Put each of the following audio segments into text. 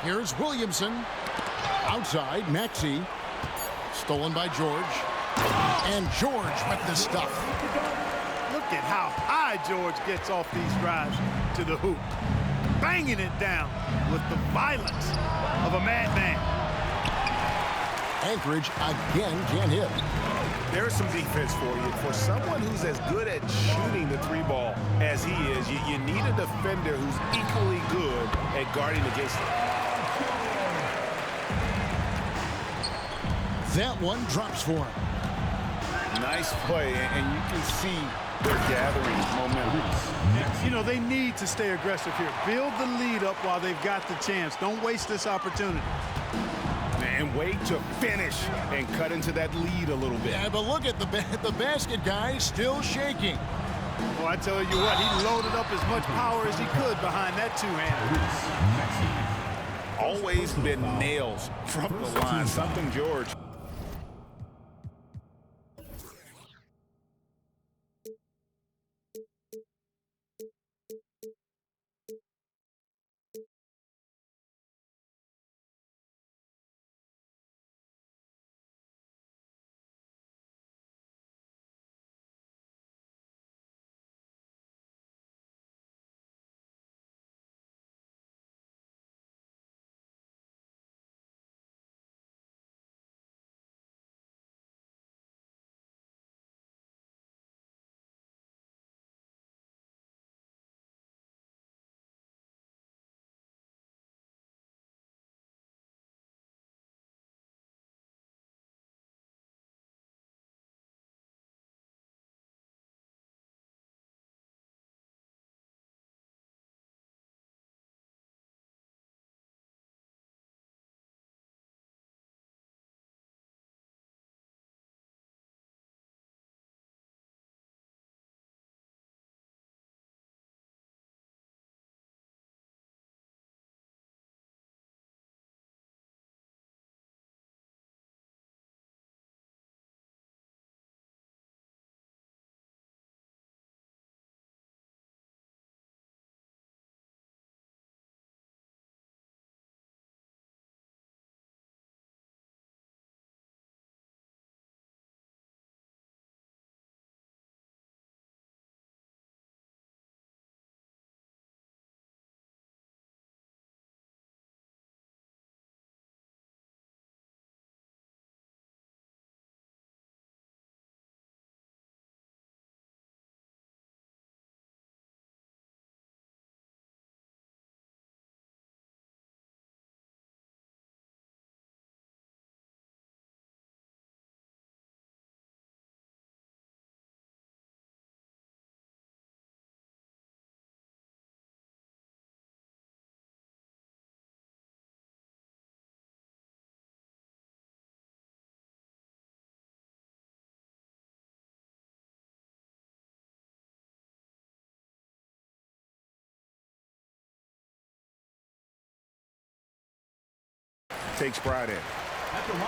Here's Williamson. Outside, Maxey. Stolen by George. And George with the stuff. Look at how high George gets off these drives to the hoop. Banging it down with the violence of a madman. Anchorage again can't hit. There's some defense for you. For someone who's as good at shooting the three ball as he is, you need a defender who's equally good at guarding against it. That one drops for him. Nice play, and you can see they're gathering momentum. You know, they need to stay aggressive here. Build the lead up while they've got the chance. Don't waste this opportunity. And wait to finish and cut into that lead a little bit. Yeah, but look at the basket guy still shaking. Oh, I tell you what, he loaded up as much power as he could behind that two-hander. Always been nails from the line. Something George. Takes pride in.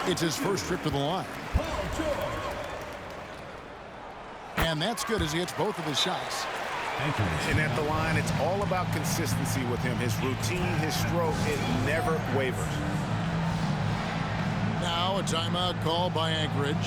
It's his first trip to the line. And that's good as he hits both of his shots. And at the line, it's all about consistency with him. His routine, his stroke, it never wavers. Now a timeout call by Anchorage.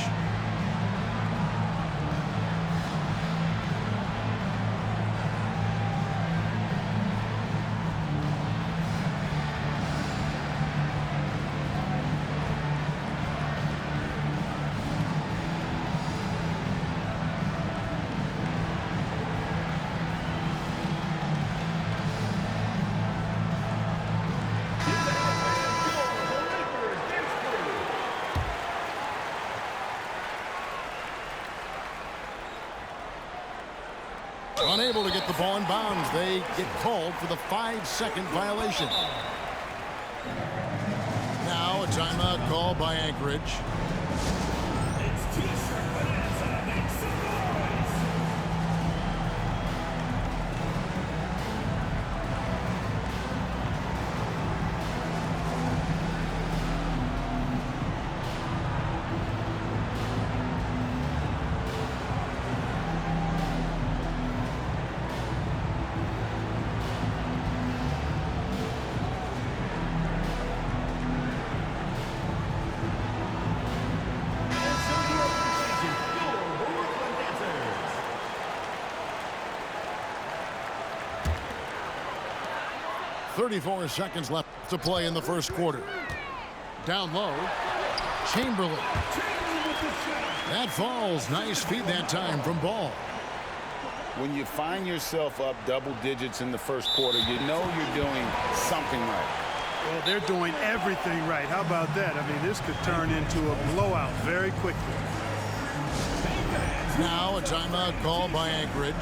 Unable to get the ball in bounds. They get called for the 5-second violation. Now a timeout call by Anchorage. 34 seconds left to play in the first quarter. Down low, Chamberlain. That falls. Nice feed that time from Ball. When you find yourself up double digits in the first quarter, you know you're doing something right. Well, they're doing everything right. How about that? I mean, this could turn into a blowout very quickly. Now a timeout call by Anchorage.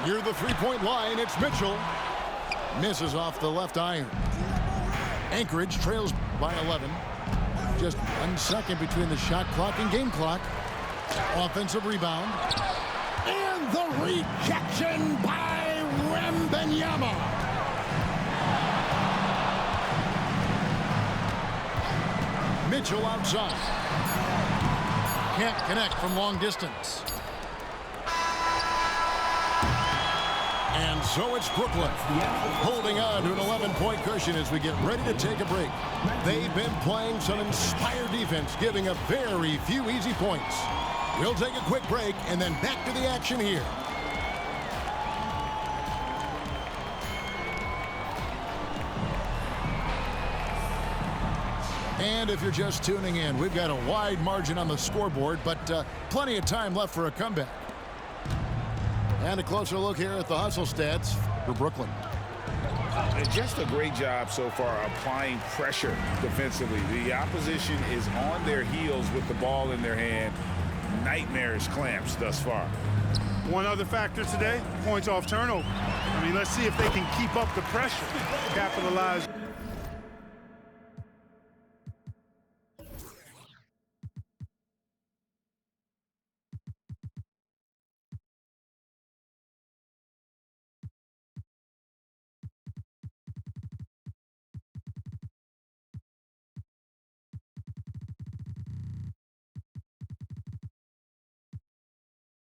Near the three-point line, it's Mitchell. Misses off the left iron. Anchorage trails by 11. Just 1 second between the shot clock and game clock. Offensive rebound. And the rejection by Wembanyama. Mitchell outside. Can't connect from long distance. And so it's Brooklyn holding on to an 11-point cushion as we get ready to take a break. They've been playing some inspired defense, giving up very few easy points. We'll take a quick break and then back to the action here. And if you're just tuning in, we've got a wide margin on the scoreboard, but plenty of time left for a comeback. And a closer look here at the hustle stats for Brooklyn. Just a great job so far applying pressure defensively. The opposition is on their heels with the ball in their hand. Nightmarish clamps thus far. One other factor today, points off turnover. I mean, let's see if they can keep up the pressure, capitalize.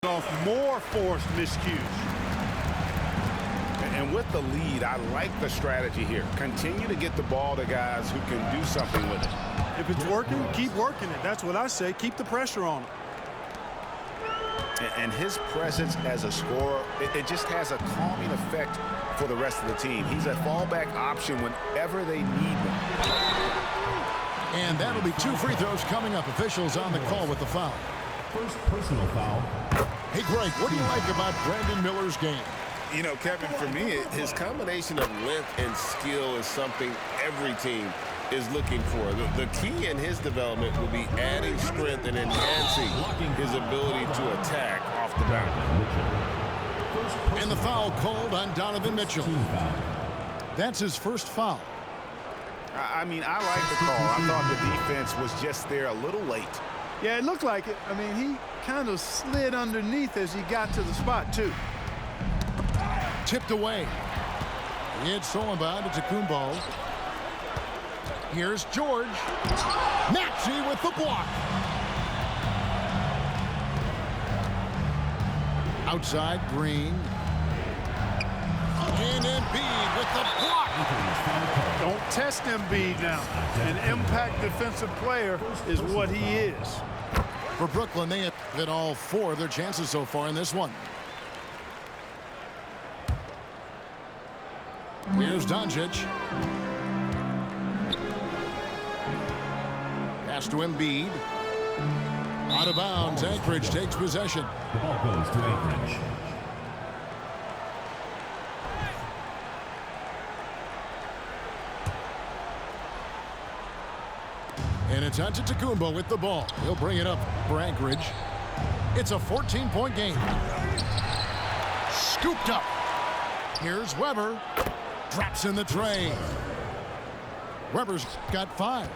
Off more forced miscues. And with the lead, I like the strategy here. Continue to get the ball to guys who can do something with it. If it's working, keep working it. That's what I say. Keep the pressure on him. And his presence as a scorer, it just has a calming effect for the rest of the team. He's a fallback option whenever they need them. And that'll be 2 free throws coming up. Officials on the call with the foul. First personal foul. Hey, Greg, what do you like about Brandon Miller's game? You know, Kevin, for me, his combination of length and skill is something every team is looking for. The key in his development will be adding strength and enhancing his ability to attack off the boundary. And the foul called on Donovan Mitchell. That's his first foul. I mean, I like the call. I thought the defense was just there a little late. Yeah, it looked like it. I mean, he kind of slid underneath as he got to the spot, too. Tipped away. It's Solomon to Kumbo. Here's George. Maxey with the block. Outside, Green. And Embiid with the block. Don't test Embiid now. An impact defensive player is what he is. For Brooklyn, they have hit all 4 of their chances so far in this one. Here's Doncic. Pass to Embiid. Out of bounds. Anchorage takes possession. The ball goes to Anchorage. And it's Antetokounmpo with the ball. He'll bring it up for Anchorage. It's a 14-point game. Scooped up. Here's Weber. Drops in the tray. Weber's got 5.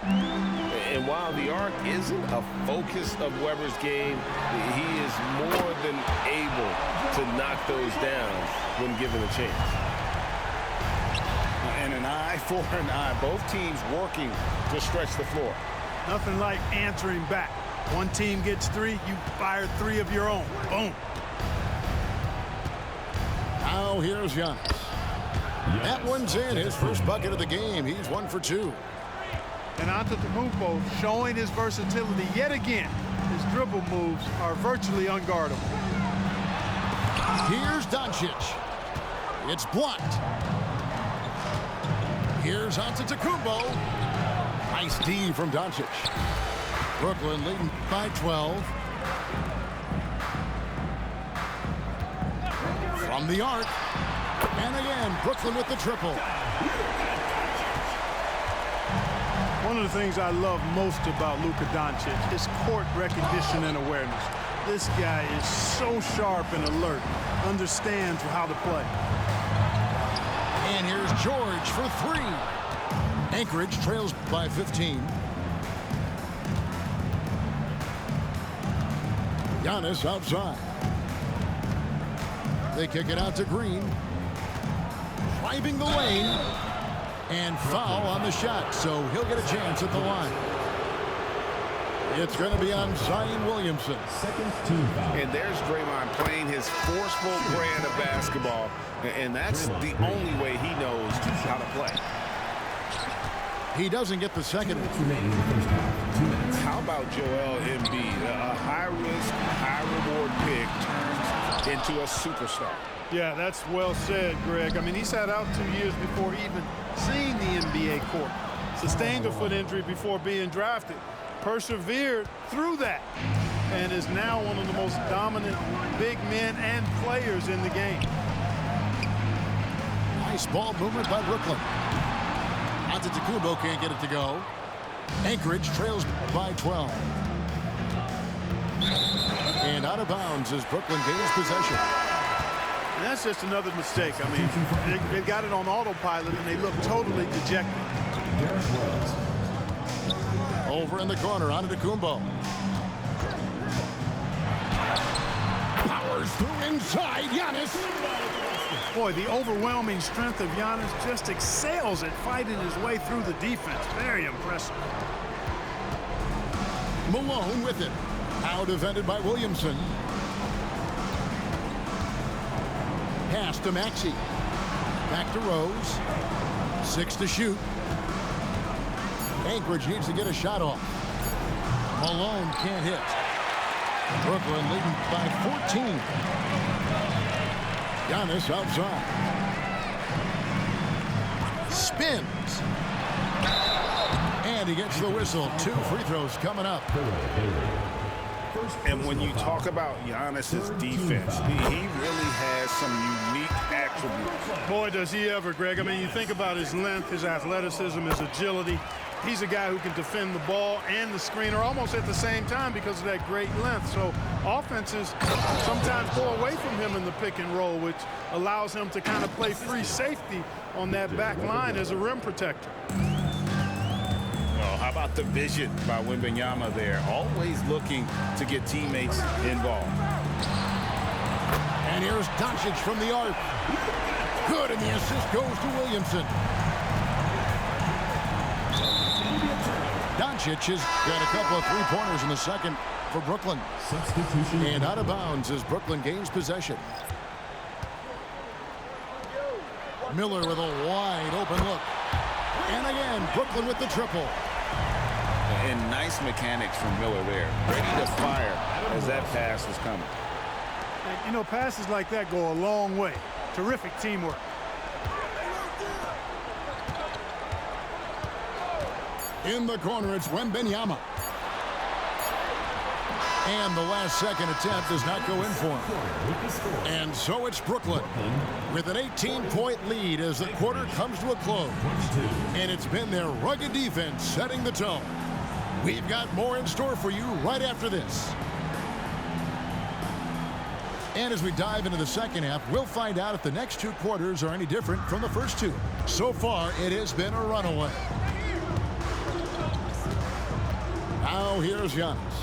And while the arc isn't a focus of Weber's game, he is more than able to knock those down when given a chance. And an eye for an eye. Both teams working to stretch the floor. Nothing like answering back. One team gets 3, you fire 3 of your own. Boom. Now here's Giannis. That one's in, his first bucket of the game. He's 1 for 2. And Antetokounmpo showing his versatility yet again. His dribble moves are virtually unguardable. Here's Doncic. It's blocked. Here's Antetokounmpo. Nice D from Doncic. Brooklyn leading by 12. From the arc. And again, Brooklyn with the triple. One of the things I love most about Luka Doncic is court recognition and awareness. This guy is so sharp and alert, understands how to play. And here's George for 3. Anchorage trails by 15. Giannis outside. They kick it out to Green. Driving the lane. And foul on the shot, so he'll get a chance at the line. It's going to be on Zion Williamson. Second team foul. And there's Draymond playing his forceful brand of basketball. And that's the only way he knows how to play. He doesn't get the second. Remaining in the first half. 2 minutes. How about Joel Embiid? A high-risk, high-reward pick turns into a superstar. Yeah, that's well said, Greg. I mean, he sat out 2 years before even seeing the NBA court. Sustained a foot injury before being drafted. Persevered through that. And is now one of the most dominant big men and players in the game. Nice ball movement by Brooklyn. Antetokounmpo can't get it to go. Anchorage trails by 12. And out of bounds as Brooklyn gains possession. And that's just another mistake. I mean, they got it on autopilot, and they look totally dejected. Derrick Rose. Over in the corner, Antetokounmpo. Powers through inside, Giannis. Boy, the overwhelming strength of Giannis just excels at fighting his way through the defense. Very impressive. Malone with it. Now defended by Williamson. Pass to Maxey. Back to Rose. 6 to shoot. Anchorage needs to get a shot off. Malone can't hit. Brooklyn leading by 14. Giannis outside. Spins. And he gets the whistle. 2 free throws coming up. And when you talk about Giannis's defense, he really has some unique attributes. Boy, does he ever, Greg. I mean, you think about his length, his athleticism, his agility. He's a guy who can defend the ball and the screener almost at the same time because of that great length. So offenses sometimes go away from him in the pick and roll, which allows him to kind of play free safety on that back line as a rim protector. How about the vision by Wembanyama there? Always looking to get teammates involved. And here's Doncic from the arc. Good, and the assist goes to Williamson. Doncic has got a couple of three-pointers in the second for Brooklyn. Substitution. And out of bounds as Brooklyn gains possession. Miller with a wide open look. And again, Brooklyn with the triple. And nice mechanics from Miller there. Ready to fire as that pass was coming. You know, passes like that go a long way. Terrific teamwork. In the corner, it's Wembanyama. And the last second attempt does not go in for him. And so it's Brooklyn with an 18-point lead as the quarter comes to a close. And it's been their rugged defense setting the tone. We've got more in store for you right after this. And as we dive into the second half, we'll find out if the next 2 quarters are any different from the first 2. So far, it has been a runaway. Now here's Giannis.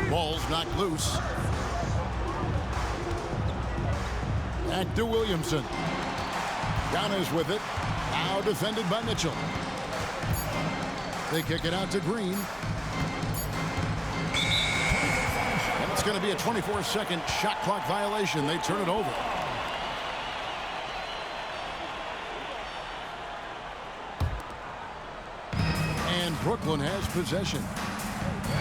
Ball's knocked loose. Back to Williamson. Giannis with it. Now defended by Mitchell. They kick it out to Green. And it's going to be a 24-second shot clock violation. They turn it over. And Brooklyn has possession.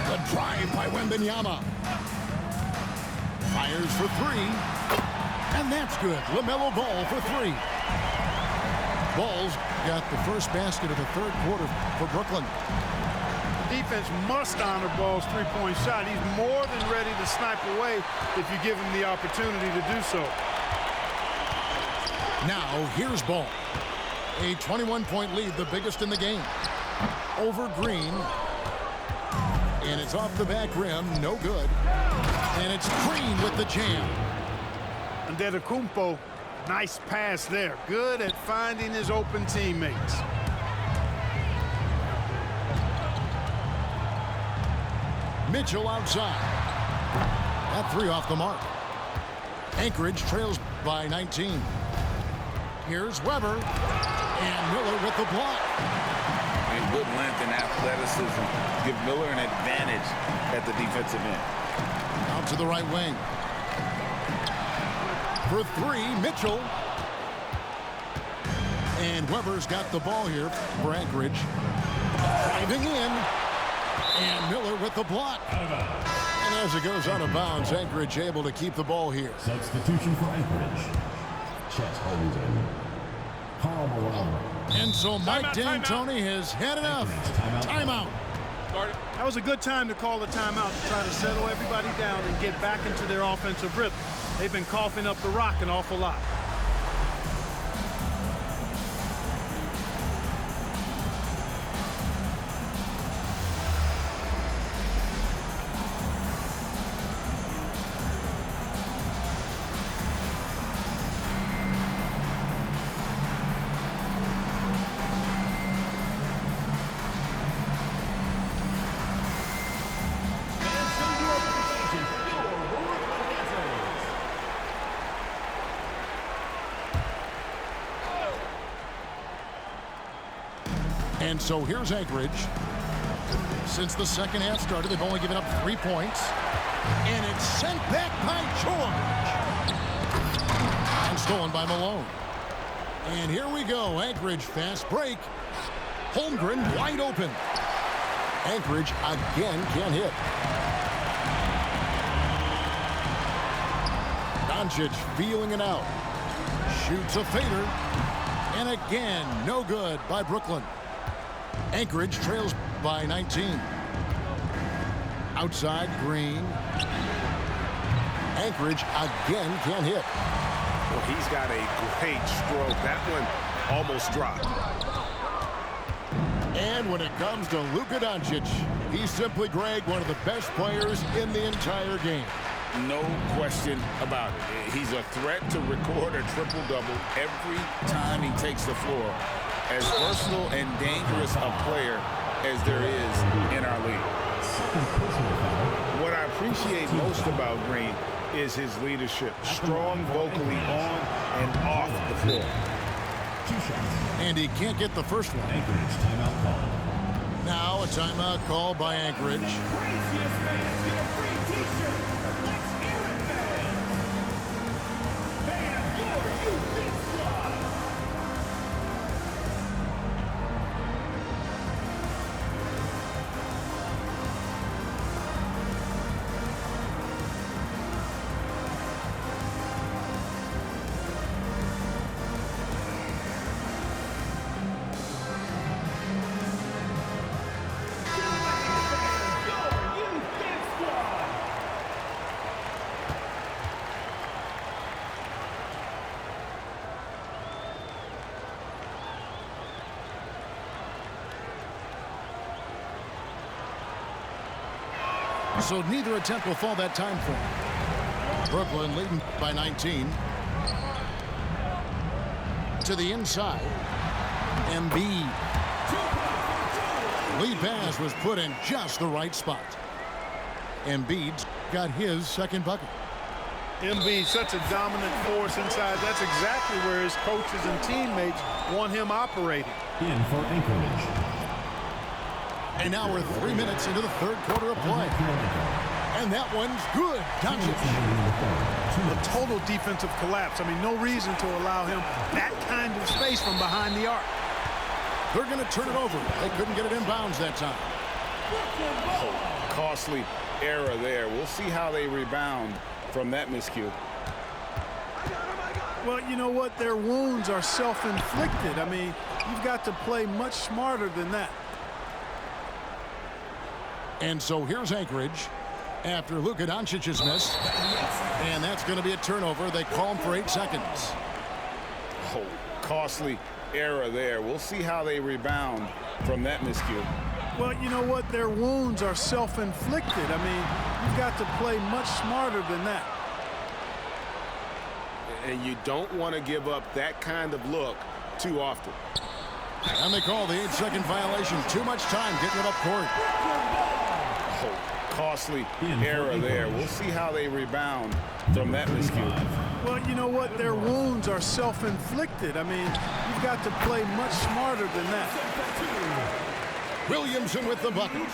The drive by Wembanyama. Fires for three. And that's good. LaMelo Ball for three. Ball's got the first basket of the third quarter for Brooklyn. Defense must honor Ball's three-point shot. He's more than ready to snipe away if you give him the opportunity to do so. Now here's Ball. A 21-point lead, the biggest in the game. Over Green. And it's off the back rim. No good. And it's Green with the jam. Antetokounmpo, nice pass there. Good at finding his open teammates. Mitchell outside. That three off the mark. Anchorage trails by 19. Here's Weber. And Miller with the block. And good length and athleticism give Miller an advantage at the defensive end. Out to the right wing. For three, Mitchell. And Weber's got the ball here for Anchorage. Driving in. And Miller with the block. And as it goes out of bounds, Anchorage able to keep the ball here. Substitution for Anchorage. Chet Holmgren. Karl Malone. And so Mike D'Antoni has had enough. Timeout. That was a good time to call the timeout to try to settle everybody down and get back into their offensive rhythm. They've been coughing up the rock an awful lot. And so here's Anchorage. Since the second half started, they've only given up 3 points. And it's sent back by George. And stolen by Malone. And here we go. Anchorage fast break. Holmgren wide open. Anchorage again can't hit. Doncic feeling it out. Shoots a fader. And again, no good by Brooklyn. Anchorage trails by 19. Outside, Green. Anchorage again can't hit. Well, he's got a great stroke. That one almost dropped. And when it comes to Luka Doncic, he's simply, Greg, one of the best players in the entire game. No question about it. He's a threat to record a triple-double every time he takes the floor. As versatile and dangerous a player as there is in our league. What I appreciate most about Green is his leadership. Strong vocally on and off the floor. And he can't get the first one. Anchorage timeout call. Now a timeout call by Anchorage. So neither attempt will fall that time for him. Brooklyn leading by 19. To the inside. Embiid. Lead pass was put in just the right spot. Embiid's got his second bucket. Embiid, such a dominant force inside. That's exactly where his coaches and teammates want him operating. In for Anchorage. And now we're 3 minutes into the third quarter of play. And that one's good. Doncic. A total defensive collapse. I mean, no reason to allow him that kind of space from behind the arc. They're going to turn it over. They couldn't get it inbounds that time. Oh, costly error there. We'll see how they rebound from that miscue. Well, you know what? Their wounds are self-inflicted. I mean, you've got to play much smarter than that. And so here's Anchorage after Luka Doncic's miss. And that's going to be a turnover. They call him for 8 seconds. Oh, costly error there. We'll see how they rebound from that miscue. Well, you know what? Their wounds are self-inflicted. I mean, you've got to play much smarter than that. And you don't want to give up that kind of look too often. And they call the 8-second violation. Too much time getting it up court. Oh, costly error there. We'll see how they rebound from that miscue. Well, you know what? Their wounds are self-inflicted. I mean, you've got to play much smarter than that. Williamson with the bucket.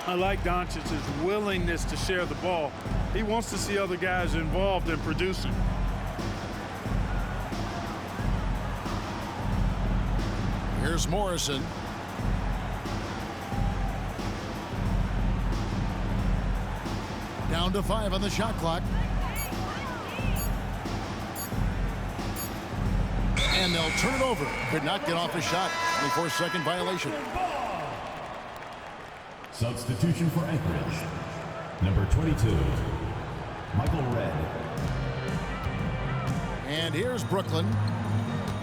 I like Doncic's willingness to share the ball. He wants to see other guys involved in producing. Here's Morrison. Down to 5 on the shot clock. And they'll turn it over. Could not get off a shot. 24-second violation. Substitution for Anchorage. Number 22, Michael Redd. And here's Brooklyn.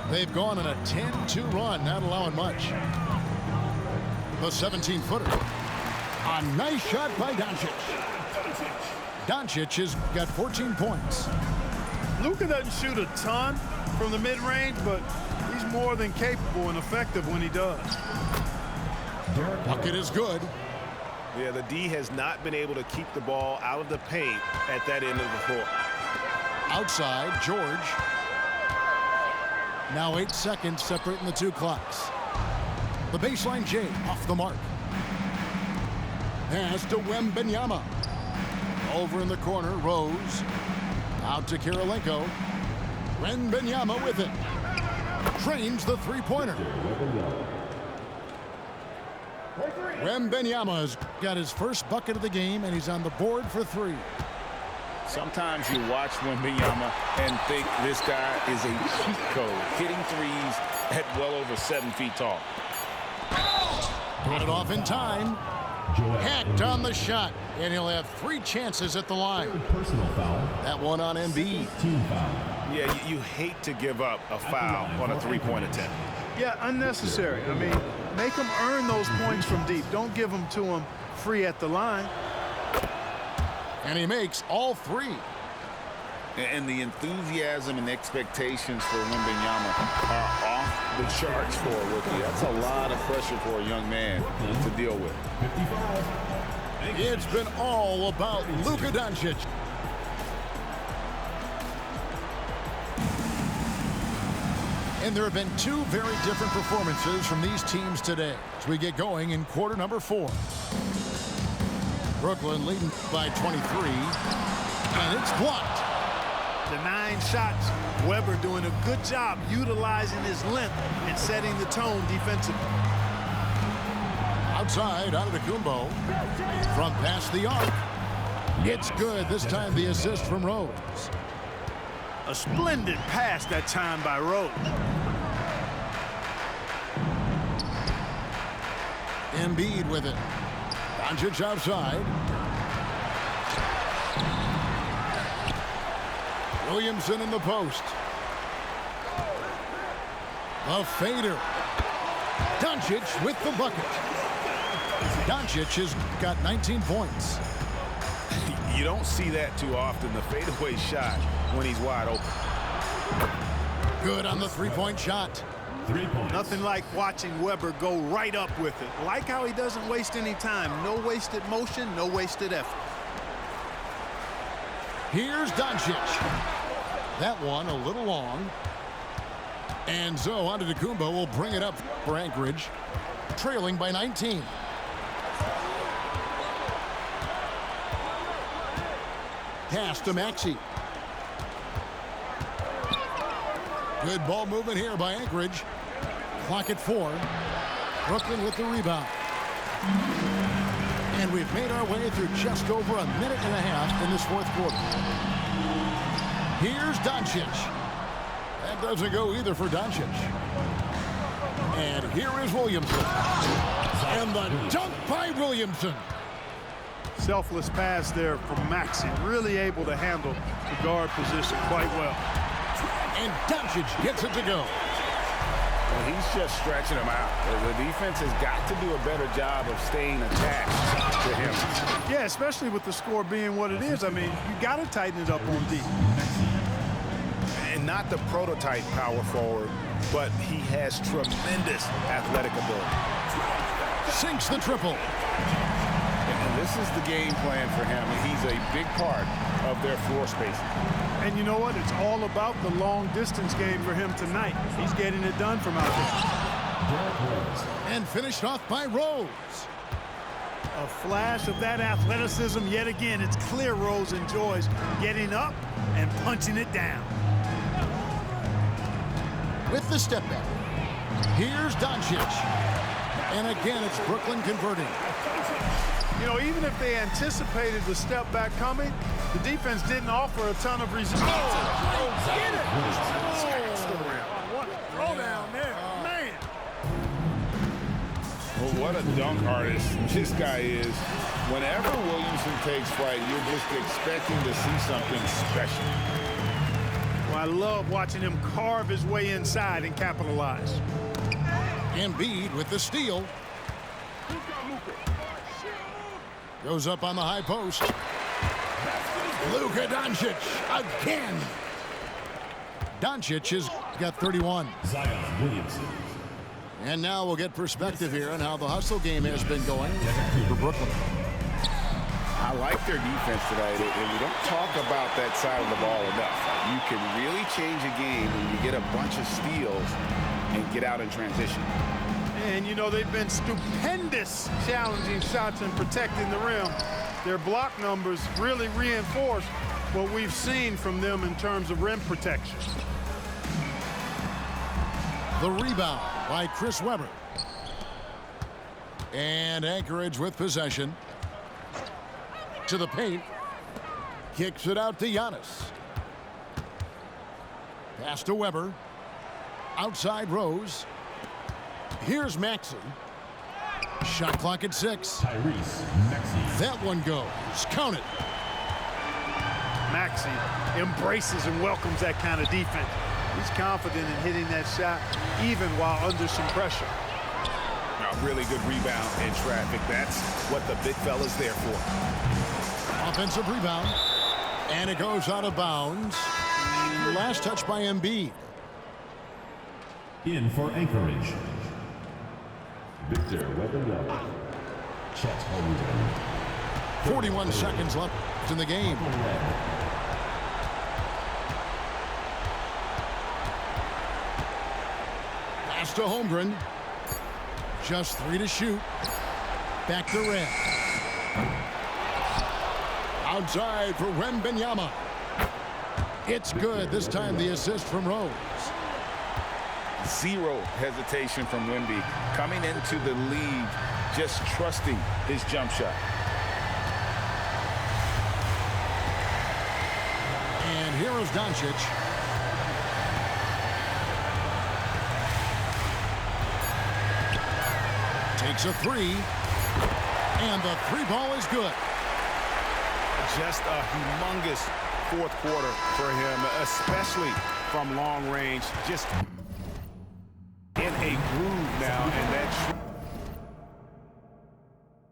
They've gone on a 10-2 run, not allowing much. The 17-footer. A nice shot by Doncic. Doncic has got 14 points. Luka doesn't shoot a ton from the mid-range, but he's more than capable and effective when he does. Bucket is good. Yeah, the D has not been able to keep the ball out of the paint at that end of the floor. Outside, George. Now 8 seconds separating the two clocks. The baseline J off the mark. Pass to Wembanyama. Over in the corner, Rose. Out to Kirilenko. Wembanyama with it. Trains the three-pointer. Wembanyama's got his first bucket of the game, and he's on the board for 3. Sometimes you watch Wembanyama and think this guy is a cheat code, hitting threes at well over 7 feet tall. Got it off in time. Hacked on the shot, and he'll have 3 chances at the line. Personal foul. That one on Embiid. Team foul. Yeah, you hate to give up a foul on a three-point attempt. Yeah, unnecessary. I mean, make them earn those points from deep. Don't give them to them free at the line. And he makes all 3. And the enthusiasm and expectations for Wembanyama are off the charts for a rookie. That's a lot of pressure for a young man to deal with. 55. It's been all about Luka Doncic. And there have been 2 very different performances from these teams today as we get going in quarter number 4. Brooklyn leading by 23, and it's blocked. The 9 shots. Weber doing a good job utilizing his length and setting the tone defensively. Outside, Antetokounmpo from past the arc. It's good. This time the assist from Rose. A splendid pass that time by Rose. Embiid with it. Doncic outside. Williamson in the post. A fader. Doncic with the bucket. Doncic has got 19 points. You don't see that too often, the fadeaway shot when he's wide open. Good on the three-point shot. 3 points. Nothing like watching Weber go right up with it. Like how he doesn't waste any time. No wasted motion, no wasted effort. Here's Doncic. That one a little long. And so Antetokounmpo will bring it up for Anchorage, trailing by 19. Pass to Maxey. Good ball movement here by Anchorage. Clock at 4. Brooklyn with the rebound. And we've made our way through just over a minute and a half in this fourth quarter. Here's Doncic. That doesn't go either for Doncic. And here is Williamson. And the dunk by Williamson. Selfless pass there from Maxey. Really able to handle the guard position quite well. And Doncic gets it to go. Well, he's just stretching him out. The defense has got to do a better job of staying attached to him. Yeah, especially with the score being what it is. I mean, you got to tighten it up on D. And not the prototype power forward, but he has tremendous athletic ability. Sinks the triple. And this is the game plan for him. He's a big part of their floor spacing. And you know what? It's all about the long distance game for him tonight. He's getting it done from out there. And finished off by Rose. A flash of that athleticism yet again. It's clear Rose enjoys getting up and punching it down. With the step back. Here's Doncic. And again, it's Brooklyn converting. You know, even if they anticipated the step back coming, the defense didn't offer a ton of resistance. Oh, get it! What a throw down there, man. Well, what a dunk artist this guy is. Whenever Williamson takes flight, you're just expecting to see something special. Well, I love watching him carve his way inside and capitalize. Embiid with the steal. Goes up on the high post. Luka Doncic again. Doncic has got 31. Zion Williamson. And now we'll get perspective here on how the hustle game has been going for Brooklyn. I like their defense tonight, and we don't talk about that side of the ball enough. You can really change a game when you get a bunch of steals and get out in transition. And, you know, they've been stupendous challenging shots and protecting the rim. Their block numbers really reinforce what we've seen from them in terms of rim protection. The rebound by Chris Webber. And Anchorage with possession. To the paint. Kicks it out to Giannis. Pass to Webber. Outside Rose. Here's Maxey. Shot clock at 6. Tyrese Maxey. That one goes. Count it. Maxey embraces and welcomes that kind of defense. He's confident in hitting that shot even while under some pressure. A really good rebound in traffic. That's what the big fella's there for. Offensive rebound. And it goes out of bounds. Last touch by Embiid. In for Anchorage. Victor Wembanyama. Chet Holmgren. 41 seconds left in the game. Pass to Holmgren. Just 3 to shoot. Back to Red. Outside for Wembanyama. It's good. This time the assist from Rose. Zero hesitation from Wemby. Coming into the league, just trusting his jump shot. And here is Doncic. Takes a 3. And the 3 ball is good. Just a humongous fourth quarter for him, especially from long range. Just